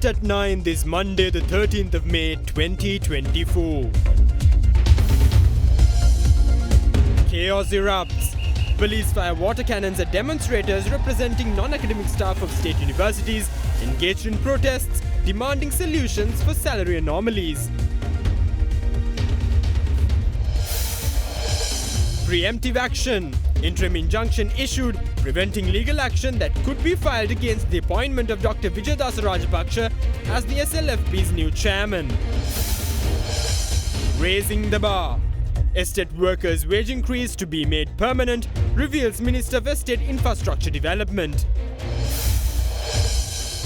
First at 9 this Monday, the 13th of May 2024. Chaos erupts. Police fire water cannons at demonstrators representing non-academic staff of state universities engaged in protests demanding solutions for salary anomalies. Preemptive action. Interim injunction issued preventing legal action that could be filed against the appointment of Dr. Vijayadasa Rajapaksa as the SLFP's new chairman. Raising the bar. Estate workers' wage increase to be made permanent, reveals Minister of Estate Infrastructure Development.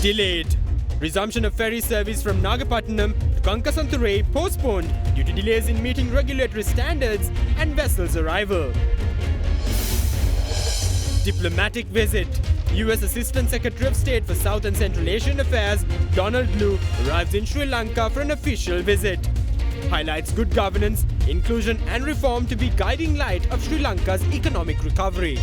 Delayed. Resumption of ferry service from Nagapattinam to Kankasanturai postponed due to delays in meeting regulatory standards and vessels' arrival. Diplomatic visit. US Assistant Secretary of State for South and Central Asian Affairs, Donald Lu, arrives in Sri Lanka for an official visit. Highlights good governance, inclusion and reform to be guiding light of Sri Lanka's economic recovery.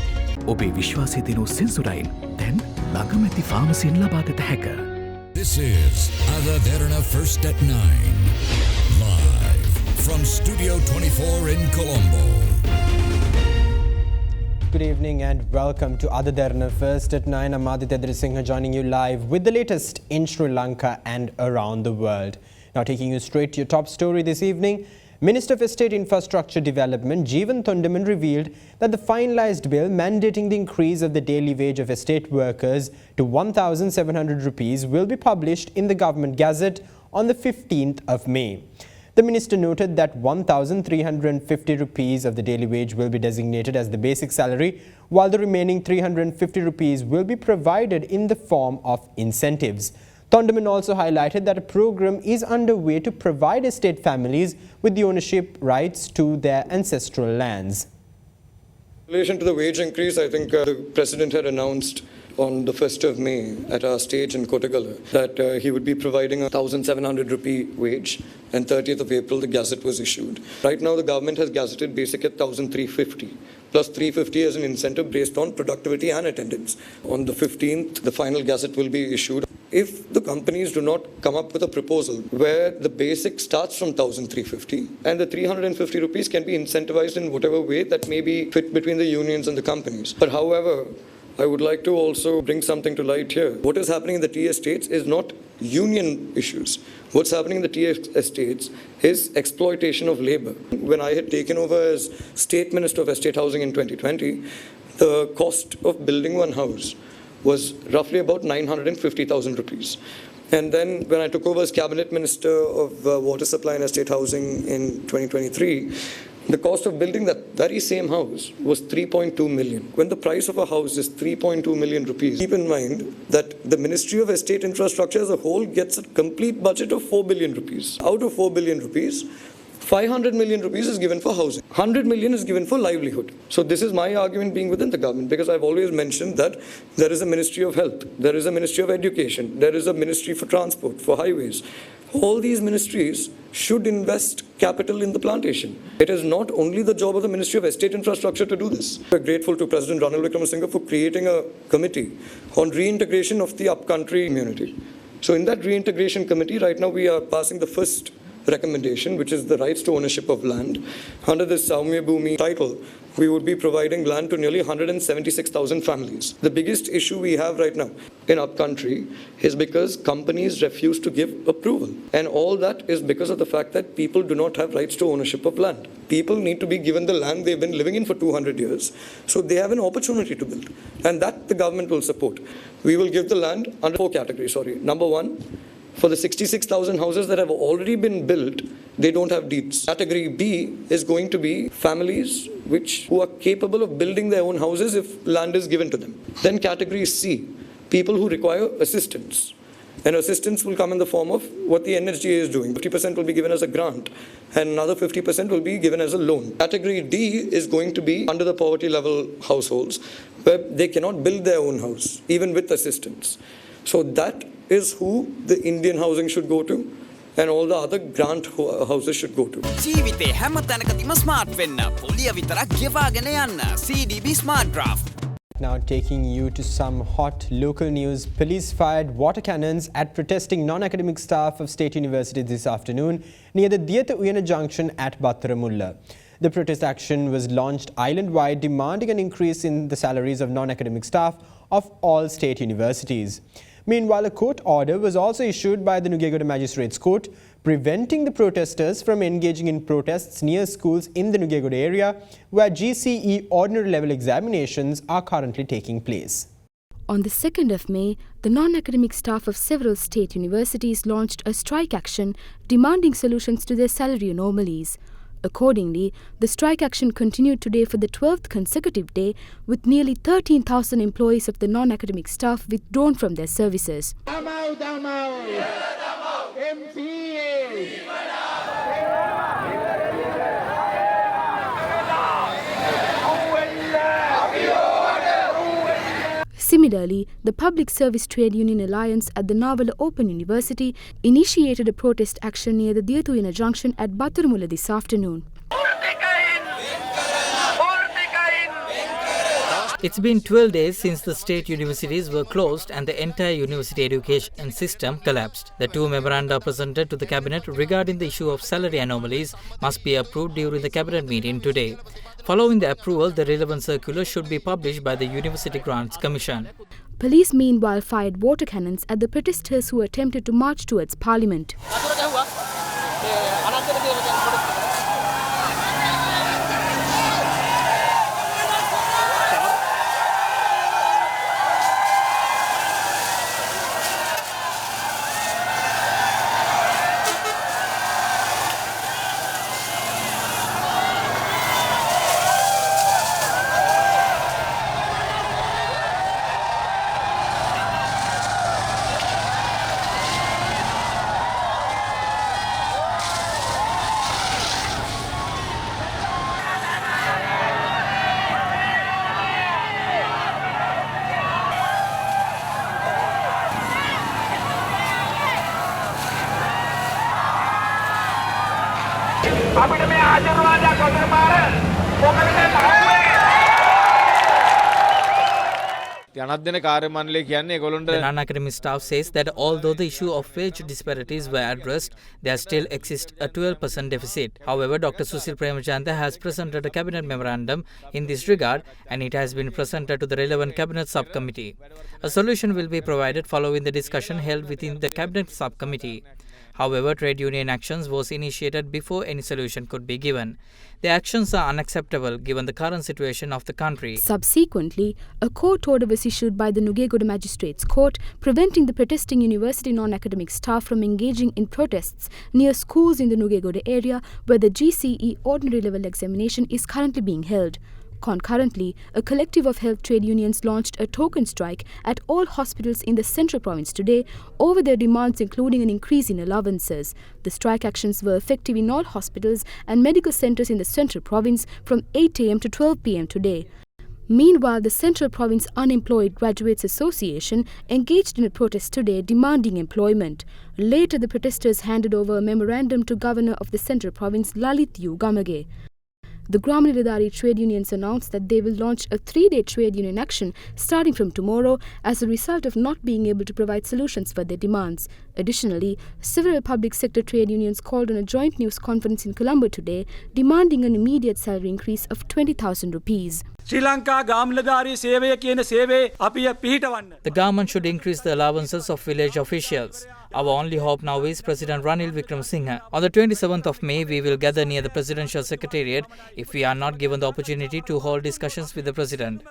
ඔබේ විශ්වාසය දෙනු සෙන්සුරයින් දැන් ළඟමැති ෆාමසියෙන් ලබාගත හැක. This is Derana First at 9. Live from Studio 24 in Colombo. Good evening and welcome to Derana First at 9. I'm Aditya Singh joining you live with the latest in Sri Lanka and around the world. Now taking you straight to your top story this evening, Minister of Estate Infrastructure Development Jeevan Thondaman revealed that the finalised bill mandating the increase of the daily wage of estate workers to 1,700 rupees will be published in the Government Gazette on the 15th of May. The minister noted that 1,350 rupees of the daily wage will be designated as the basic salary, while the remaining 350 rupees will be provided in the form of incentives. Thondaman also highlighted that a program is underway to provide estate families with the ownership rights to their ancestral lands. In relation to the wage increase, I think the President had announced on the 1st of May at our stage in Kotagala that he would be providing a 1,700 rupee wage, and 30th of April the Gazette was issued. Right now the government has gazetted basic at 1,350 plus 350 as an incentive based on productivity and attendance. On the 15th the final Gazette will be issued. If the companies do not come up with a proposal where the basic starts from 1,350 and the 350 rupees can be incentivized in whatever way that may be fit between the unions and the companies. But however, I would like to also bring something to light here. What is happening in the tea estates is not union issues. What's happening in the tea estates is exploitation of labor. When I had taken over as State Minister of Estate Housing in 2020, the cost of building one house was roughly about 950,000 rupees. And then when I took over as Cabinet Minister of Water Supply and Estate Housing in 2023, the cost of building that very same house was 3.2 million. When the price of a house is 3.2 million rupees, keep in mind that the Ministry of Estate Infrastructure as a whole gets a complete budget of 4 billion rupees. Out of 4 billion rupees, 500 million rupees is given for housing. 100 million is given for livelihood. So this is my argument being within the government, because I've always mentioned that there is a Ministry of Health, there is a Ministry of Education, there is a Ministry for Transport, for highways. All these ministries should invest capital in the plantation. It is not only the job of the Ministry of Estate Infrastructure to do this. We're grateful to President Ranil Wickremesinghe for creating a committee on reintegration of the upcountry community. So in that reintegration committee, right now we are passing the first recommendation, which is the rights to ownership of land. Under this Saumya Bhumi title, we would be providing land to nearly 176,000 families. The biggest issue we have right now in upcountry is because companies refuse to give approval. And all that is because of the fact that people do not have rights to ownership of land. People need to be given the land they've been living in for 200 years. So they have an opportunity to build. And that the government will support. We will give the land under 4 categories. Number 1, for the 66,000 houses that have already been built, they don't have deeds. Category B is going to be families who are capable of building their own houses if land is given to them. Then category C, people who require assistance. And assistance will come in the form of what the NHGA is doing. 50% will be given as a grant and another 50% will be given as a loan. Category D is going to be under the poverty level households where they cannot build their own house, even with assistance. So that is who the Indian housing should go to and all the other grant houses should go to. ජීවිතේ හැම තැනකදීම smart වෙන්න. පොලිය විතරක් ගෙවාගෙන යන්න. CDB Smart Draft. Now taking you to some hot local news. Police fired water cannons at protesting non-academic staff of State University this afternoon near the Diyata Uyana junction at Battaramulla. The protest action was launched island-wide, demanding an increase in the salaries of non-academic staff of all state universities. Meanwhile, a court order was also issued by the Nugegoda Magistrates Court, preventing the protesters from engaging in protests near schools in the Nugegoda area, where GCE ordinary level examinations are currently taking place. On the 2nd of May, the non-academic staff of several state universities launched a strike action demanding solutions to their salary anomalies. Accordingly, the strike action continued today for the 12th consecutive day, with nearly 13,000 employees of the non-academic staff withdrawn from their services. Similarly, the Public Service Trade Union Alliance at the Navala Open University initiated a protest action near the Diyata Uyana junction at Battaramulla this afternoon. It's been 12 days since the state universities were closed and the entire university education system collapsed. The two memoranda presented to the cabinet regarding the issue of salary anomalies must be approved during the cabinet meeting today. Following the approval, the relevant circular should be published by the University Grants Commission. Police meanwhile fired water cannons at the protesters who attempted to march towards Parliament. The non-academic staff says that although the issue of wage disparities were addressed, there still exists a 12% deficit. However, Dr. Susil Premachandra has presented a cabinet memorandum in this regard, and it has been presented to the relevant cabinet subcommittee. A solution will be provided following the discussion held within the cabinet subcommittee. However, trade union actions was initiated before any solution could be given. The actions are unacceptable given the current situation of the country. Subsequently, a court order was issued by the Nugegoda Magistrates Court preventing the protesting university non-academic staff from engaging in protests near schools in the Nugegoda area where the GCE ordinary level examination is currently being held. Concurrently, a collective of health trade unions launched a token strike at all hospitals in the central province today over their demands, including an increase in allowances. The strike actions were effective in all hospitals and medical centres in the central province from 8 am to 12 pm today. Meanwhile, the Central Province Unemployed Graduates Association engaged in a protest today demanding employment. Later, the protesters handed over a memorandum to Governor of the Central Province, Lalit U. Gamage. The Gramanilidari trade unions announced that they will launch a 3-day trade union action starting from tomorrow as a result of not being able to provide solutions for their demands. Additionally, several public sector trade unions called on a joint news conference in Colombo today demanding an immediate salary increase of 20,000 rupees. The government should increase the allowances of village officials. Our only hope now is President Ranil Wickremesinghe. On the 27th of May, we will gather near the Presidential Secretariat if we are not given the opportunity to hold discussions with the President.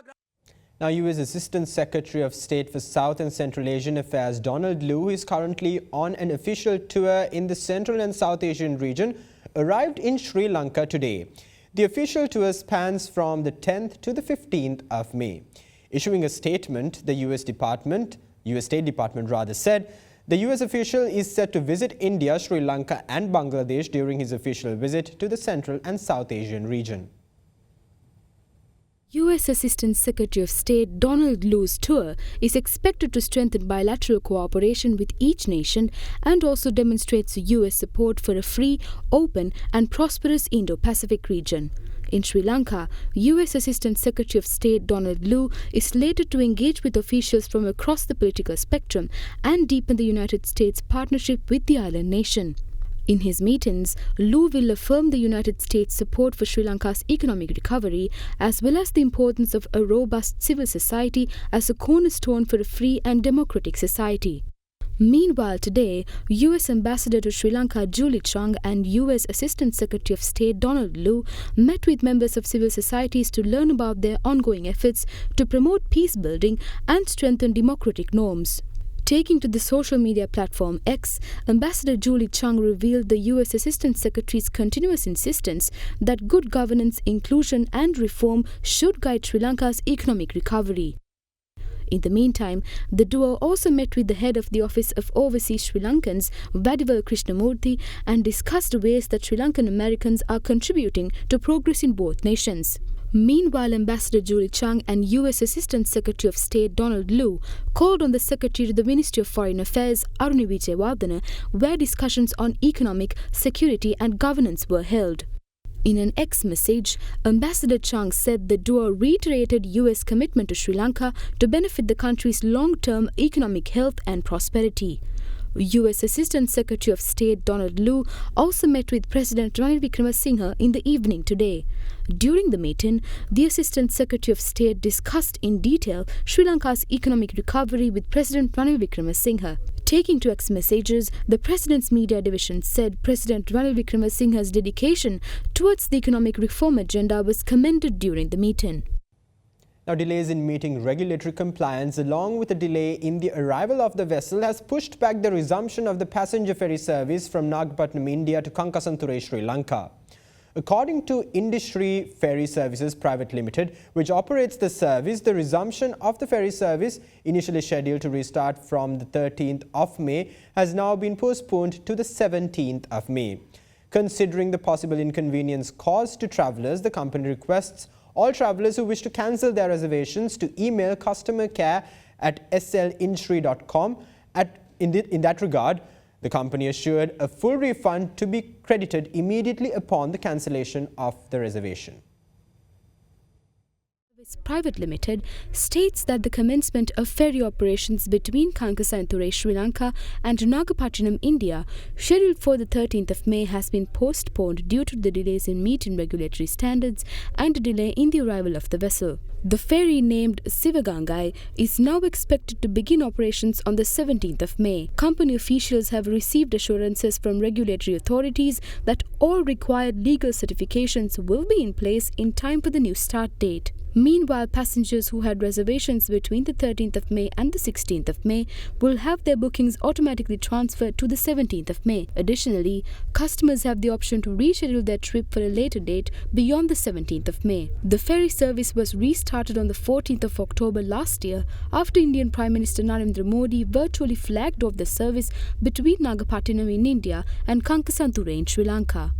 Now, U.S. Assistant Secretary of State for South and Central Asian Affairs Donald Lu is currently on an official tour in the Central and South Asian region, arrived in Sri Lanka today. The official tour spans from the 10th to the 15th of May. Issuing a statement, the U.S. State Department said the U.S. official is set to visit India, Sri Lanka and Bangladesh during his official visit to the Central and South Asian region. U.S. Assistant Secretary of State Donald Lu's tour is expected to strengthen bilateral cooperation with each nation and also demonstrates U.S. support for a free, open and prosperous Indo-Pacific region. In Sri Lanka, US Assistant Secretary of State Donald Lu is slated to engage with officials from across the political spectrum and deepen the United States' partnership with the island nation. In his meetings, Lu will affirm the United States' support for Sri Lanka's economic recovery, as well as the importance of a robust civil society as a cornerstone for a free and democratic society. Meanwhile, today, US Ambassador to Sri Lanka Julie Chung and US Assistant Secretary of State Donald Lu met with members of civil societies to learn about their ongoing efforts to promote peace building and strengthen democratic norms. Taking to the social media platform X, Ambassador Julie Chung revealed the US Assistant Secretary's continuous insistence that good governance, inclusion and reform should guide Sri Lanka's economic recovery. In the meantime, the duo also met with the head of the Office of Overseas Sri Lankans, Vadivel Krishnamurthy, and discussed ways that Sri Lankan Americans are contributing to progress in both nations. Meanwhile, Ambassador Julie Chung and US Assistant Secretary of State Donald Lu called on the Secretary to the Ministry of Foreign Affairs, Aruni Vijayawardena, where discussions on economic, security and governance were held. In an X message, Ambassador Chung said the duo reiterated US commitment to Sri Lanka to benefit the country's long-term economic health and prosperity. US Assistant Secretary of State Donald Lu also met with President Ranil Wickremesinghe in the evening today. During the meeting, the Assistant Secretary of State discussed in detail Sri Lanka's economic recovery with President Ranil Wickremesinghe. Taking to X messages, the President's media division said President Ranil Wickremesinghe's dedication towards the economic reform agenda was commended during the meeting. Now, delays in meeting regulatory compliance along with a delay in the arrival of the vessel has pushed back the resumption of the passenger ferry service from Nagapattinam, India to Kankasanthura, Sri Lanka. According to Industry Ferry Services Private Limited, which operates the service, the resumption of the ferry service, initially scheduled to restart from the 13th of May, has now been postponed to the 17th of May. Considering the possible inconvenience caused to travellers, the company requests all travellers who wish to cancel their reservations to email customer care at slinshri.com. In that regard, the company assured a full refund to be credited immediately upon the cancellation of the reservation. Private Limited states that the commencement of ferry operations between Kankasanthura, Sri Lanka and Nagapattinam, India, scheduled for the 13th of May, has been postponed due to the delays in meeting regulatory standards and a delay in the arrival of the vessel. The ferry, named Sivagangai, is now expected to begin operations on the 17th of May. Company officials have received assurances from regulatory authorities that all required legal certifications will be in place in time for the new start date. Meanwhile, passengers who had reservations between the 13th of May and the 16th of May will have their bookings automatically transferred to the 17th of May. Additionally, customers have the option to reschedule their trip for a later date beyond the 17th of May. The ferry service was restarted on the 14th of October last year after Indian Prime Minister Narendra Modi virtually flagged off the service between Nagapattinam in India and Kankasanthura in Sri Lanka.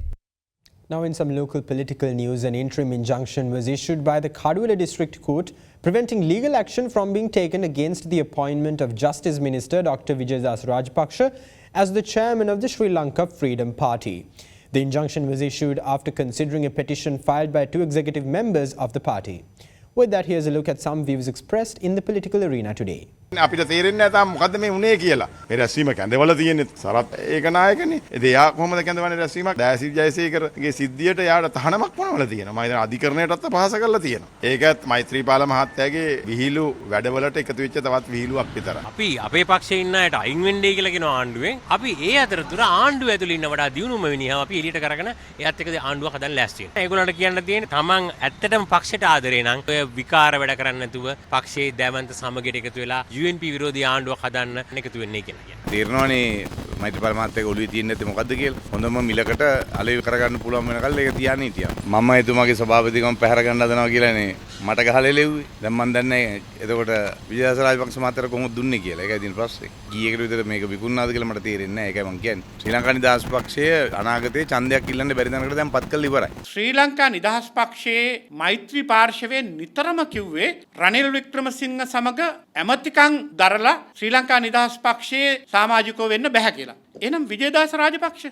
Now, in some local political news, an interim injunction was issued by the Kaduwala District Court preventing legal action from being taken against the appointment of Justice Minister Dr. Vijaydas Rajapaksa as the chairman of the Sri Lanka Freedom Party. The injunction was issued after considering a petition filed by 2 executive members of the party. With that, here's a look at some views expressed in the political arena today. අපිට තේරෙන්නේ නැහැ තාම මොකද්ද මේ උනේ කියලා. මේ රැස්වීම කැඳවල තියෙන්නේ සරත් ඒක නායකනේ. ඉතින් එයා කොහොමද කැඳවන්නේ රැස්වීමක්? දයාසිරි ජයසේකරගේ සිද්ධියට එයාට තහනමක් පනවලා තියෙනවා. මම හිතන අධිකරණයටත් පහස කරලා තියෙනවා. ඒකත් මෛත්‍රීපාල මහත්තයාගේ විහිළු වැඩවලට එකතු වෙච්ච තවත් විහිළුවක් විතරයි. අපි අපේ පක්ෂේ ඉන්න අයට අයින් වෙන්නයි කියලා කියනවා ආණ්ඩුවෙන්. අපි ඒ අතරතුර ආණ්ඩුව ඇතුළේ ඉන්න වඩා දියුණුම මිනිහා අපි එළියට කරගෙන එයාත් එක්ක ආණ්ඩුවක් හදන්න ලෑස්ති වෙනවා. ඒගොල්ලන්ට කියන්න තියෙන්නේ තමන් ඇත්තටම පක්ෂයට ආදරේ නම් ඔය විකාර වැඩ කරන්නේ නැතුව පක්ෂයේ දැවන්ත සමගයට එකතු වෙලා UNP විරෝධී ආණ්ඩුවක් හදන්න එකතු වෙන්නේ කියලා කියනවා. තේරෙනවනේ මෛත්‍රීපාල මහත්තයාගේ ඔළුවේ තියෙන නැති මොකද්ද කියලා. හොඳම මිලකට අලෙවි කරගන්න පුළුවන් වෙනකල් ඒක තියාගෙන හිටියා. මම එතුමාගේ සභාපතිකම පැහැර ගන්න හදනවා කියලානේ මට ගහලා එළෙව්වේ. දැන් මම දන්නේ එතකොට විජයදාස රාජපක්ෂ මහත්තයාට කොහොමද දුන්නේ කියලා. ඒකයි තියෙන ප්‍රශ්නේ. කීයකට විතර මේක විකුණනාද කියලා මට තේරෙන්නේ නැහැ. ඒකයි මම කියන්නේ. ශ්‍රී ලංකා නිදහස් පක්ෂය අනාගතයේ ඡන්දයක් ඉල්ලන්න බැරි තැනකට දැන් පත් කරලා ඉවරයි. ශ්‍රී ලංකා නිදහස් පක්ෂයේ මෛත්‍රී පාර්ශවයෙන් නිතරම කිව්වේ රනිල් වික්‍රමසිංහ සමග ඇමතිකම් දරලා ශ්‍රී ලංකා නිදහස් පක්ෂයේ සමාජිකව වෙන්න බැහැ කියලා. එහෙනම් විජයදාස රාජපක්ෂ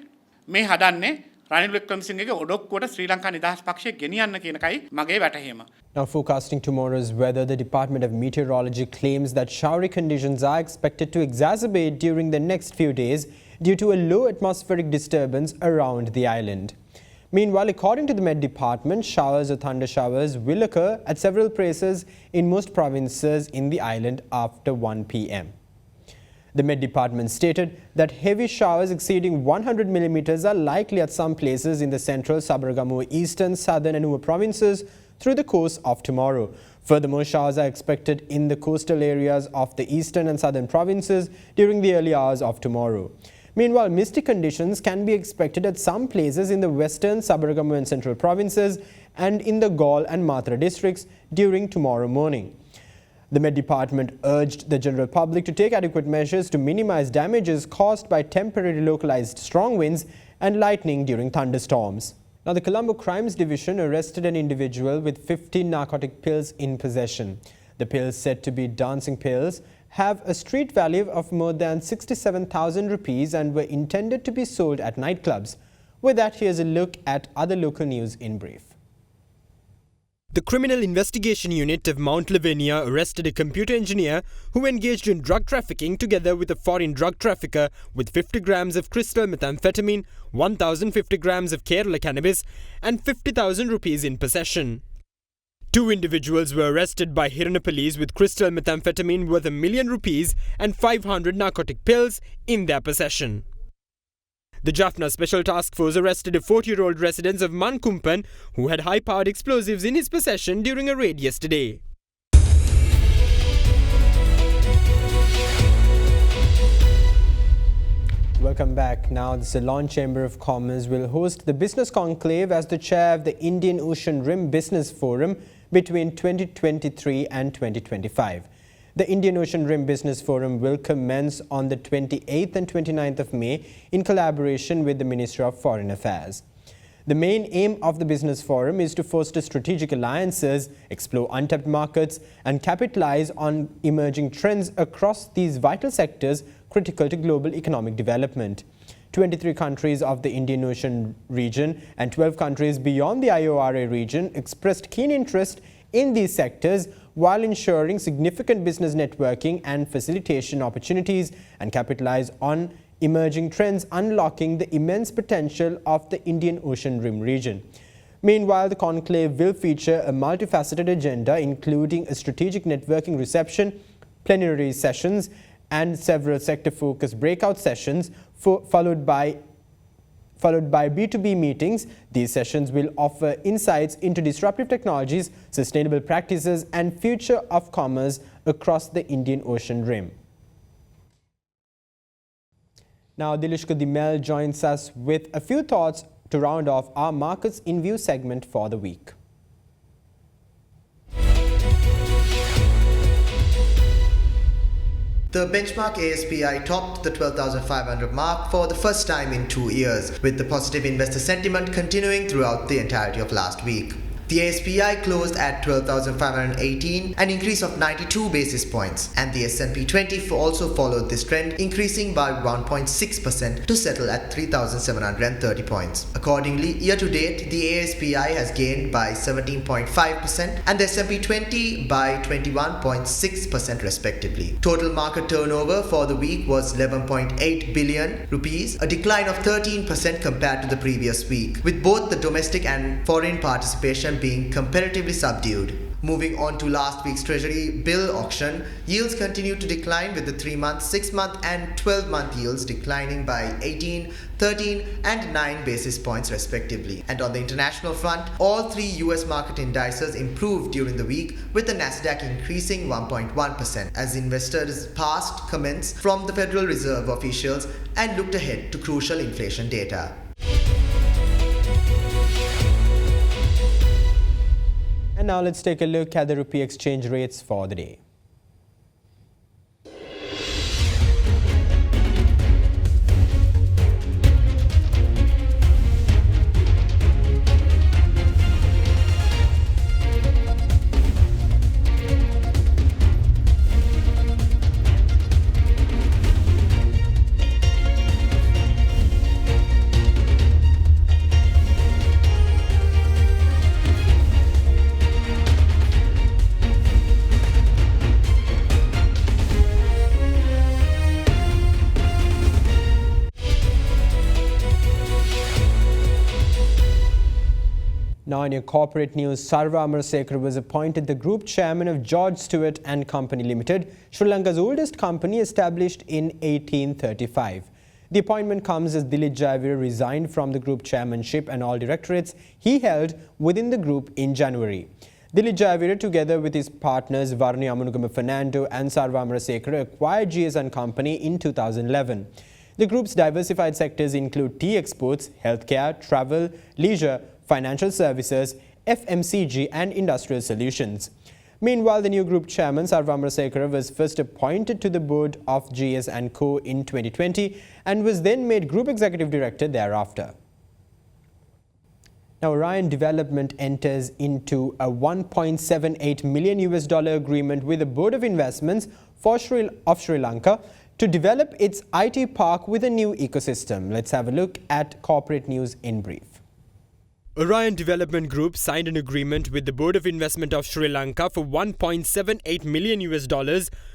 මේ හදන්නේ රනිල් වික්‍රමසිංහගේ ඔඩොක්කුවට ශ්‍රී ලංකා නිදහස් පක්ෂය ගෙනියන්න කියන එකයි මගේ වැටහීම. Now forecasting tomorrow's weather, the Department of Meteorology claims that showery conditions are expected to exacerbate during the next few days due to a low atmospheric disturbance around the island. Meanwhile, according to the Met Department, showers or thunder showers will occur at several places in most provinces in the island after 1 p.m. The Met Department stated that heavy showers exceeding 100 millimeters are likely at some places in the central, Sabaragamuwa, eastern, southern and Nuwa provinces through the course of tomorrow. Furthermore, showers are expected in the coastal areas of the eastern and southern provinces during the early hours of tomorrow. Meanwhile, misty conditions can be expected at some places in the western, Sabaragamuwa and central provinces and in the Gaul and Matra districts during tomorrow morning. The Met Department urged the general public to take adequate measures to minimize damages caused by temporary localized strong winds and lightning during thunderstorms. Now, the Colombo Crimes Division arrested an individual with 15 narcotic pills in possession. The pills, said to be dancing pills, have a street value of more than 67,000 rupees and were intended to be sold at nightclubs. With that, here's a look at other local news in brief. The Criminal Investigation Unit of Mount Lavinia arrested a computer engineer who engaged in drug trafficking together with a foreign drug trafficker with 50 grams of crystal methamphetamine, 1,050 grams of Kerala cannabis and 50,000 rupees in possession. Two individuals were arrested by Hirana police with crystal methamphetamine worth ₹1 million and 500 narcotic pills in their possession. The Jaffna Special Task Force arrested a 40-year-old resident of Mankumpan who had high-powered explosives in his possession during a raid yesterday. Welcome back. Now, the Ceylon Chamber of Commerce will host the Business Conclave as the chair of the Indian Ocean Rim Business Forum between 2023 and 2025. The Indian Ocean Rim Business Forum will commence on the 28th and 29th of May in collaboration with the Ministry of Foreign Affairs. The main aim of the Business Forum is to foster strategic alliances, explore untapped markets and capitalize on emerging trends across these vital sectors critical to global economic development. 23 countries of the Indian Ocean region and 12 countries beyond the IORA region expressed keen interest in these sectors while ensuring significant business networking and facilitation opportunities and capitalize on emerging trends, unlocking the immense potential of the Indian Ocean Rim region. Meanwhile, the conclave will feature a multifaceted agenda, including a strategic networking reception, plenary sessions, and several sector-focused breakout sessions, followed by B2B meetings. These sessions will offer insights into disruptive technologies, sustainable practices and future of commerce across the Indian Ocean Rim. Now, Dilishka Dimel joins us with a few thoughts to round off our Markets in View segment for the week. The benchmark ASPI topped the 12,500 mark for the first time in 2 years, with the positive investor sentiment continuing throughout the entirety of last week. The ASPI closed at 12,518, an increase of 92 basis points, and the S&P 20 also followed this trend, increasing by 1.6% to settle at 3,730 points. Accordingly, year-to-date, the ASPI has gained by 17.5% and the S&P 20 by 21.6% respectively. Total market turnover for the week was 11.8 billion rupees, a decline of 13% compared to the previous week, with both the domestic and foreign participation being comparatively subdued. Moving on to last week's Treasury bill auction, yields continued to decline, with the 3-month, 6-month and 12-month yields declining by 18, 13 and 9 basis points respectively. And on the international front, all three US market indices improved during the week, with the Nasdaq increasing 1.1% as investors passed comments from the Federal Reserve officials and looked ahead to crucial inflation data. And now let's take a look at the rupee exchange rates for the day. Now in your corporate news, Sarva Amarasekara was appointed the group chairman of George Stewart and Company Limited, Sri Lanka's oldest company established in 1835. The appointment comes as Dilip Jayavira resigned from the group chairmanship and all directorates he held within the group in January. Dilip Jayavira, together with his partners Varuni Amunugama Fernando and Sarva Amarasekara, acquired GS and Company in 2011. The group's diversified sectors include tea exports, healthcare, travel, leisure, financial services, FMCG and industrial solutions. Meanwhile, the new group chairman Sarva Amarasekara was first appointed to the board of GS & Co in 2020 and was then made group executive director thereafter. Now, Orion Development enters into a $1.78 million agreement with the Board of Investments of Sri Lanka to develop its IT park with a new ecosystem. Let's have a look at corporate news in brief. Orion Development Group signed an agreement with the Board of Investment of Sri Lanka for $1.78 million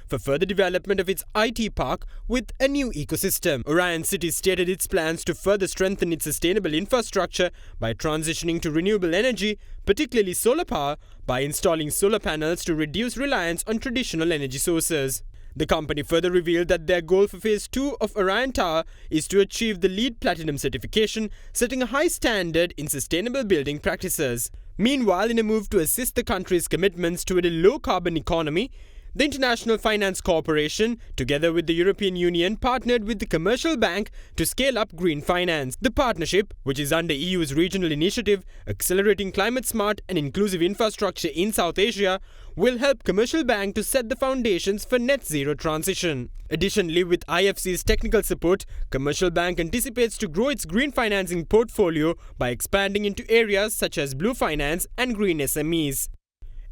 for further development of its IT park with a new ecosystem. Orion City stated its plans to further strengthen its sustainable infrastructure by transitioning to renewable energy, particularly solar power, by installing solar panels to reduce reliance on traditional energy sources. The company further revealed that their goal for Phase 2 of Orion Tower is to achieve the LEED Platinum certification, setting a high standard in sustainable building practices. Meanwhile, in a move to assist the country's commitments toward a low-carbon economy, the International Finance Corporation, together with the European Union, partnered with the Commercial Bank to scale up green finance. The partnership, which is under EU's regional initiative, Accelerating Climate-Smart and Inclusive Infrastructure in South Asia, will help Commercial Bank to set the foundations for net zero transition. Additionally, with IFC's technical support, Commercial Bank anticipates to grow its green financing portfolio by expanding into areas such as blue finance and green SMEs.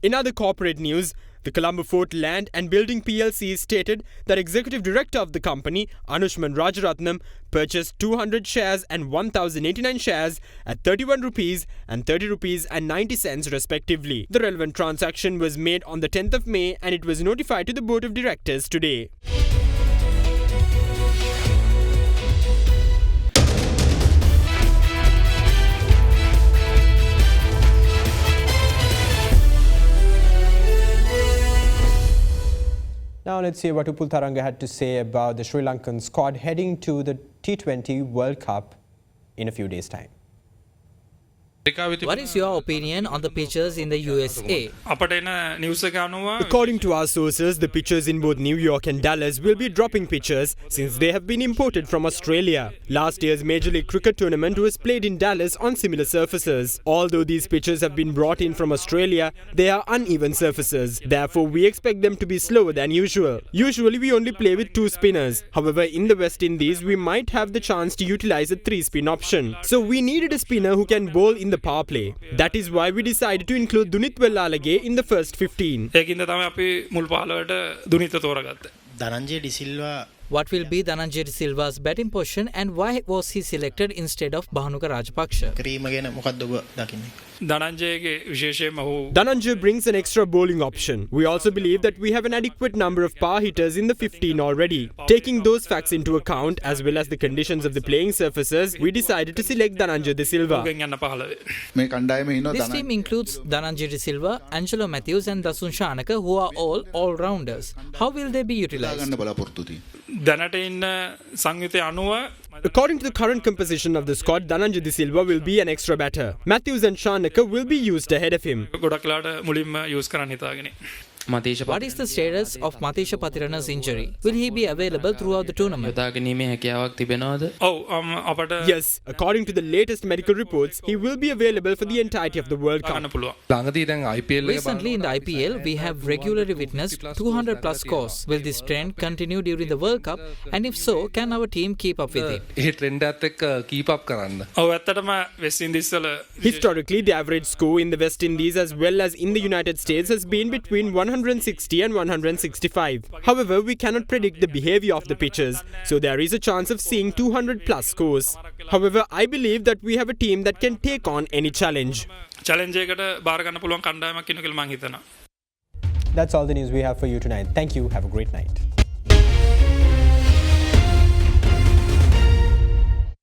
In other corporate news, the Colombo Fort Land and Building PLC stated that Executive Director of the company, Anushman Rajaratnam, purchased 200 shares and 1,089 shares at 31 rupees and 30 rupees and 90 cents respectively. The relevant transaction was made on the 10th of May and it was notified to the Board of Directors today. Now let's hear what Upul Tharanga had to say about the Sri Lankan squad heading to the T20 World Cup in a few days' time. What is your opinion on the pitches in the USA? According to our sources, the pitches in both New York and Dallas will be dropping pitches since they have been imported from Australia. Last year's Major League Cricket tournament was played in Dallas on similar surfaces. Although these pitches have been brought in from Australia, they are uneven surfaces. Therefore, we expect them to be slower than usual. Usually, we only play with 2 spinners. However, in the West Indies, we might have the chance to utilize a 3-spin option. So we needed a spinner who can bowl in the power play. That is why we decided to include Dunith Wellalage in the first 15. What will be Dhananjay De Silva's batting position and why was he selected instead of Bahanuka Rajapaksa? Dhananjay brings an extra bowling option. We also believe that we have an adequate number of power hitters in the 15 already. Taking those facts into account as well as the conditions of the playing surfaces, we decided to select Dhananjay De Silva. This team includes Dhananjay De Silva, Angelo Matthews and Dasun Shanaka, who are all all-rounders. How will they be utilised? According to the current composition of the squad, Dhananjay De Silva will be an extra batter. Matthews and Shanaka will be used ahead of him. What is the status of Matisha Patirana's injury? Will he be available throughout the tournament? Yes, according to the latest medical reports, he will be available for the entirety of the World Cup. Recently in the IPL, we have regularly witnessed 200 plus scores. Will this trend continue during the World Cup? And if so, can our team keep up with it? Historically, the average score in the West Indies as well as in the United States has been between 160 and 165. However, we cannot predict the behavior of the pitches, so there is a chance of seeing 200 plus scores. However, I believe that we have a team that can take on any challenge. That's all the news we have for you tonight. Thank you. Have a great night.